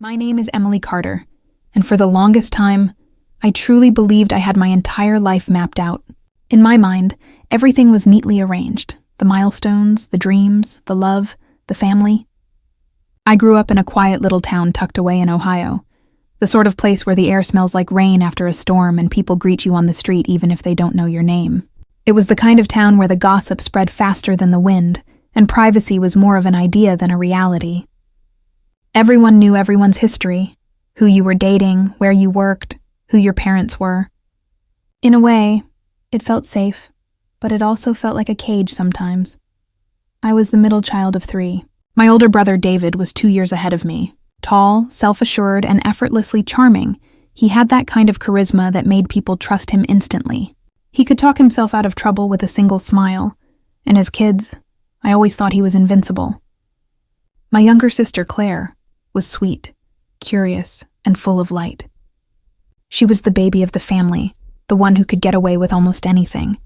My name is Emily Carter, and for the longest time, I truly believed I had my entire life mapped out. In my mind, everything was neatly arranged: the milestones, the dreams, the love, the family. I grew up in a quiet little town tucked away in Ohio, the sort of place where the air smells like rain after a storm and people greet you on the street even if they don't know your name. It was the kind of town where the gossip spread faster than the wind, and privacy was more of an idea than a reality. Everyone knew everyone's history, who you were dating, where you worked, who your parents were. In a way, it felt safe, but it also felt like a cage sometimes. I was the middle child of 3. My older brother David was 2 years ahead of me. Tall, self-assured, and effortlessly charming, he had that kind of charisma that made people trust him instantly. He could talk himself out of trouble with a single smile, and as kids, I always thought he was invincible. My younger sister Claire was sweet, curious, and full of light. She was the baby of the family, the one who could get away with almost anything.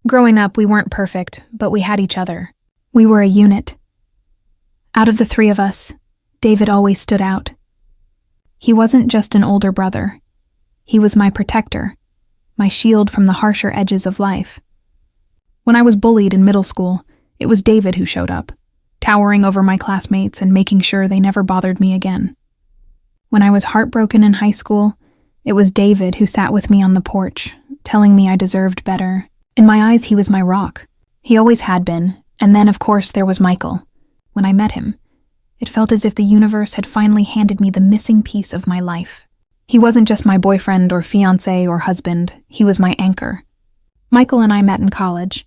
Growing up, we weren't perfect, but we had each other. We were a unit. Out of the 3 of us, David always stood out. He wasn't just an older brother. He was my protector, my shield from the harsher edges of life. When I was bullied in middle school, it was David who showed up, towering over my classmates and making sure they never bothered me again. When I was heartbroken in high school, it was David who sat with me on the porch, telling me I deserved better. In my eyes, he was my rock. He always had been, and then, of course, there was Michael. When I met him, it felt as if the universe had finally handed me the missing piece of my life. He wasn't just my boyfriend or fiancé or husband, he was my anchor. Michael and I met in college.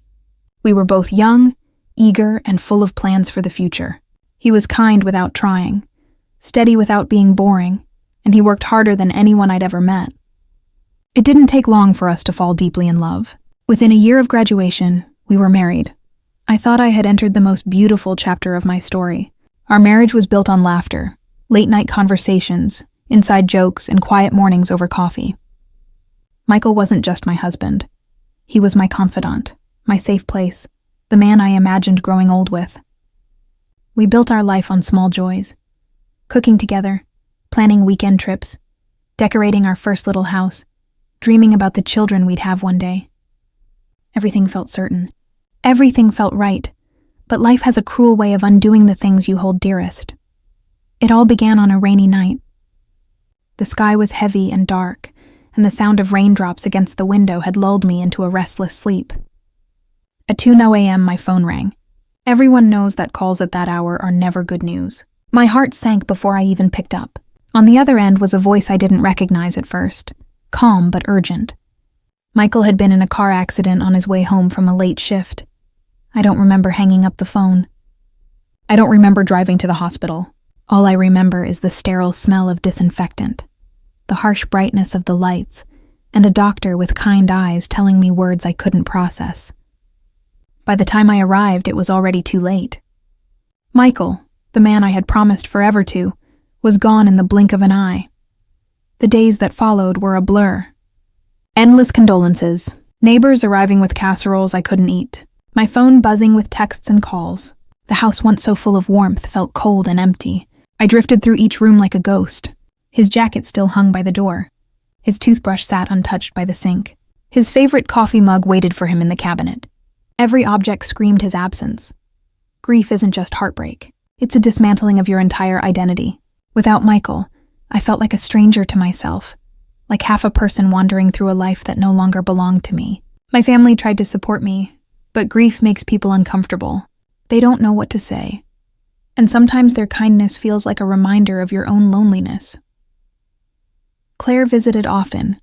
We were both young, eager, and full of plans for the future. He was kind without trying, steady without being boring, and he worked harder than anyone I'd ever met. It didn't take long for us to fall deeply in love. Within a year of graduation, we were married. I thought I had entered the most beautiful chapter of my story. Our marriage was built on laughter, late-night conversations, inside jokes, and quiet mornings over coffee. Michael wasn't just my husband. He was my confidant, my safe place, the man I imagined growing old with. We built our life on small joys, cooking together, planning weekend trips, decorating our first little house, dreaming about the children we'd have one day. Everything felt certain. Everything felt right. But life has a cruel way of undoing the things you hold dearest. It all began on a rainy night. The sky was heavy and dark, and the sound of raindrops against the window had lulled me into a restless sleep. At 2:00 a.m., my phone rang. Everyone knows that calls at that hour are never good news. My heart sank before I even picked up. On the other end was a voice I didn't recognize at first, calm but urgent. Michael had been in a car accident on his way home from a late shift. I don't remember hanging up the phone. I don't remember driving to the hospital. All I remember is the sterile smell of disinfectant, the harsh brightness of the lights, and a doctor with kind eyes telling me words I couldn't process. By the time I arrived, it was already too late. Michael, the man I had promised forever to, was gone in the blink of an eye. The days that followed were a blur. Endless condolences, neighbors arriving with casseroles I couldn't eat, my phone buzzing with texts and calls. The house once so full of warmth felt cold and empty. I drifted through each room like a ghost. His jacket still hung by the door. His toothbrush sat untouched by the sink. His favorite coffee mug waited for him in the cabinet. Every object screamed his absence. Grief isn't just heartbreak. It's a dismantling of your entire identity. Without Michael, I felt like a stranger to myself, like half a person wandering through a life that no longer belonged to me. My family tried to support me, but grief makes people uncomfortable. They don't know what to say. And sometimes their kindness feels like a reminder of your own loneliness. Claire visited often,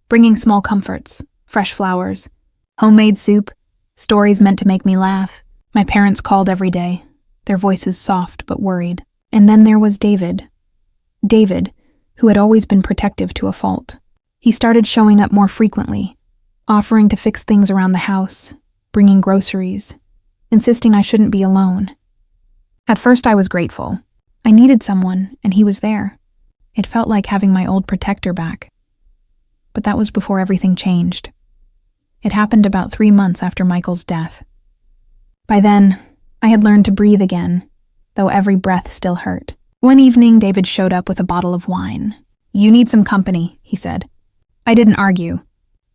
bringing small comforts, fresh flowers, homemade soup, stories meant to make me laugh. My parents called every day, their voices soft but worried. And then there was David. David, who had always been protective to a fault. He started showing up more frequently, offering to fix things around the house, bringing groceries, insisting I shouldn't be alone. At first I was grateful. I needed someone, and he was there. It felt like having my old protector back. But that was before everything changed. It happened about 3 months after Michael's death. By then, I had learned to breathe again, though every breath still hurt. One evening, David showed up with a bottle of wine. "You need some company," he said. I didn't argue.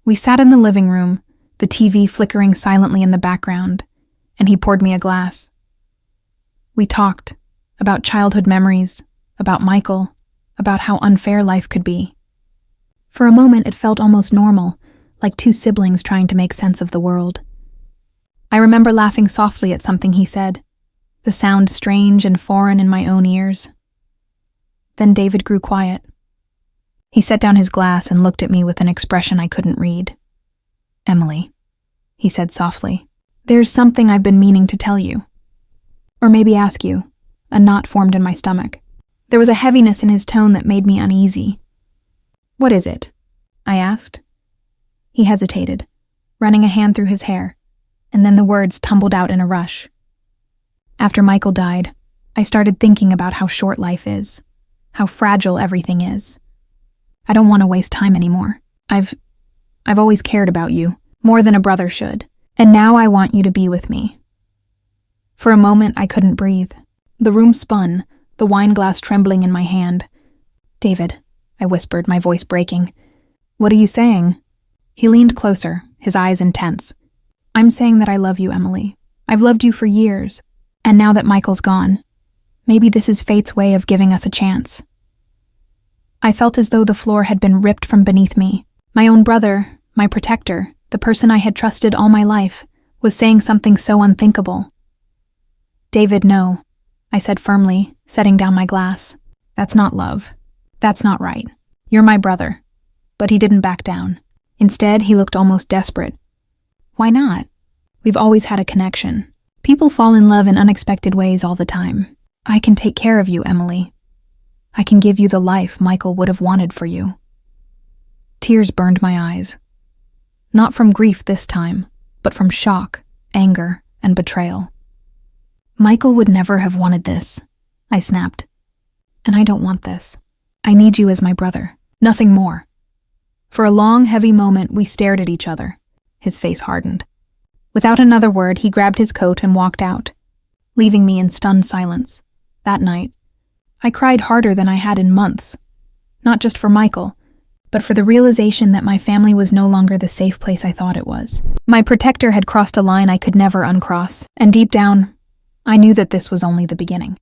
We sat in the living room, the TV flickering silently in the background, and he poured me a glass. We talked about childhood memories, about Michael, about how unfair life could be. For a moment, it felt almost normal, like two siblings trying to make sense of the world. I remember laughing softly at something he said, the sound strange and foreign in my own ears. Then David grew quiet. He set down his glass and looked at me with an expression I couldn't read. "Emily," he said softly, "there's something I've been meaning to tell you. Or maybe ask you." A knot formed in my stomach. There was a heaviness in his tone that made me uneasy. "What is it?" I asked. He hesitated, running a hand through his hair, and then the words tumbled out in a rush. After Michael died, I started thinking about how short life is, how fragile everything is. I don't want to waste time anymore. I've always cared about you, more than a brother should, and now I want you to be with me." For a moment, I couldn't breathe. The room spun, the wine glass trembling in my hand. "David," I whispered, my voice breaking. "What are you saying?" He leaned closer, his eyes intense. "I'm saying that I love you, Emily. I've loved you for years, and now that Michael's gone, maybe this is fate's way of giving us a chance." I felt as though the floor had been ripped from beneath me. My own brother, my protector, the person I had trusted all my life, was saying something so unthinkable. "David, no," I said firmly, setting down my glass. "That's not love. That's not right. You're my brother." But he didn't back down. Instead, he looked almost desperate. "Why not? We've always had a connection. People fall in love in unexpected ways all the time. I can take care of you, Emily. I can give you the life Michael would have wanted for you." Tears burned my eyes. Not from grief this time, but from shock, anger, and betrayal. "Michael would never have wanted this," I snapped. "And I don't want this. I need you as my brother, nothing more." For a long, heavy moment, we stared at each other. His face hardened. Without another word, he grabbed his coat and walked out, leaving me in stunned silence. That night, I cried harder than I had in months, not just for Michael, but for the realization that my family was no longer the safe place I thought it was. My protector had crossed a line I could never uncross, and deep down, I knew that this was only the beginning.